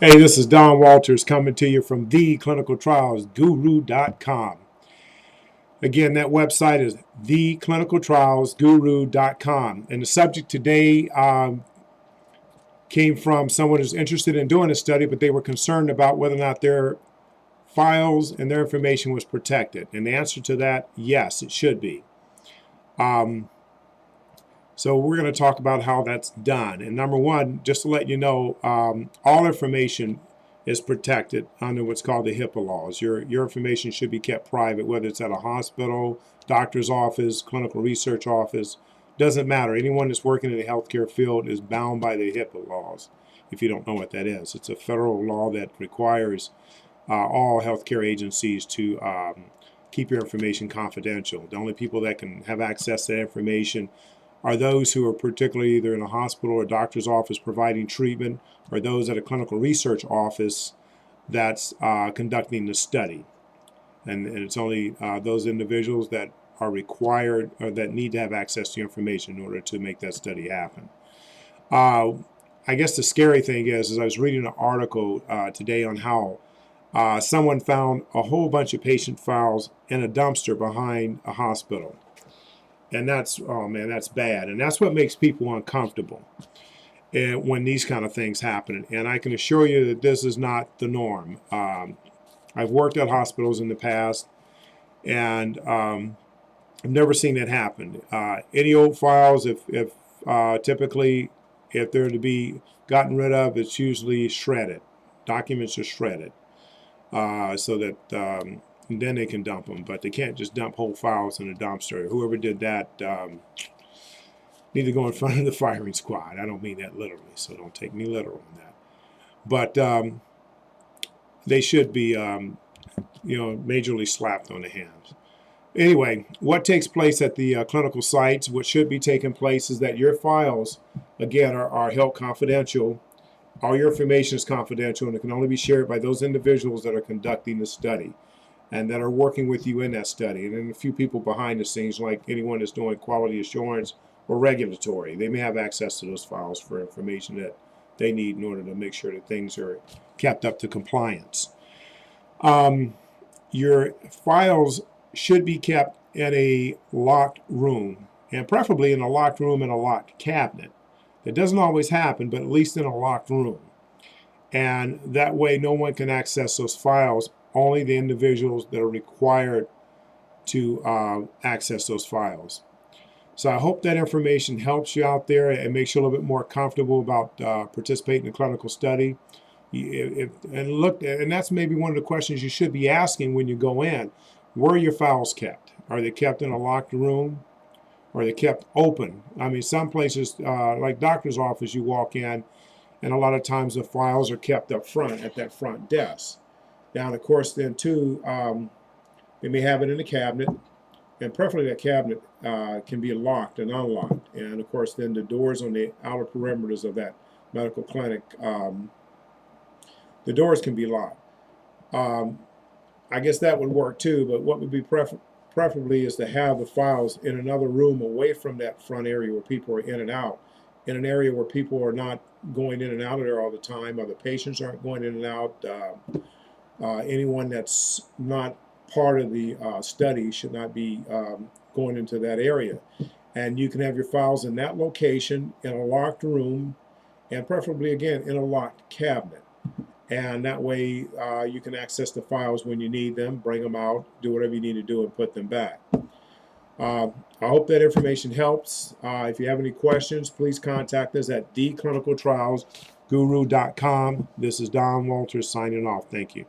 Hey, this is Don Walters coming to you from theclinicaltrialsguru.com. Again, that website is theclinicaltrialsguru.com. And the subject today came from someone who's interested in doing a study, but they were concerned about whether or not their files and their information was protected. And the answer to that, yes, it should be. So we're going to talk about how that's done. And number one, just to let you know, all information is protected under what's called the HIPAA laws. Your information should be kept private, whether it's at a hospital, doctor's office, clinical research office. Doesn't matter. Anyone that's working in the healthcare field is bound by the HIPAA laws. If you don't know what that is, it's a federal law that requires all healthcare agencies to keep your information confidential. The only people that can have access to that information are those who are particularly either in a hospital or doctor's office providing treatment, or those at a clinical research office that's conducting the study. And it's only those individuals that are required or that need to have access to information in order to make that study happen. I guess the scary thing is I was reading an article today on how someone found a whole bunch of patient files in a dumpster behind a hospital. And that's, oh man, that's bad. And that's what makes people uncomfortable when these kind of things happen. And I can assure you that this is not the norm. I've worked at hospitals in the past, and I've never seen that happen. Any old files, if typically, if they're to be gotten rid of, it's usually shredded. Documents are shredded so that and then they can dump them, but they can't just dump whole files in a dumpster. Whoever did that need to go in front of the firing squad. I don't mean that literally, so don't take me literal on that. But they should be, majorly slapped on the hands. Anyway, what takes place at the clinical sites, what should be taking place is that your files, again, are held confidential. All your information is confidential, and it can only be shared by those individuals that are conducting the study and that are working with you in that study. And then a few people behind the scenes, like anyone that's doing quality assurance or regulatory. They may have access to those files for information that they need in order to make sure that things are kept up to compliance. Your files should be kept in a locked room, and preferably in a locked room in a locked cabinet. That doesn't always happen, but at least in a locked room. And that way no one can access those files, only the individuals that are required to access those files. So I hope that information helps you out there and makes you a little bit more comfortable about participating in a clinical study. And that's maybe one of the questions you should be asking when you go in. Where are your files kept? Are they kept in a locked room? Or are they kept open? I mean, some places, like doctor's office, you walk in, and a lot of times the files are kept up front at that front desk. Now, of course, then too, they may have it in a cabinet, and preferably that cabinet can be locked and unlocked. And of course, then the doors on the outer perimeters of that medical clinic, the doors can be locked. I guess that would work too, but what would be preferably is to have the files in another room away from that front area where people are in and out, in an area where people are not going in and out of there all the time, or the patients aren't going in and out. Anyone that's not part of the study should not be going into that area. And you can have your files in that location, in a locked room, and preferably, again, in a locked cabinet. And that way you can access the files when you need them, bring them out, do whatever you need to do, and put them back. I hope that information helps. If you have any questions, please contact us at theclinicaltrialsguru.com. This is Don Walters signing off. Thank you.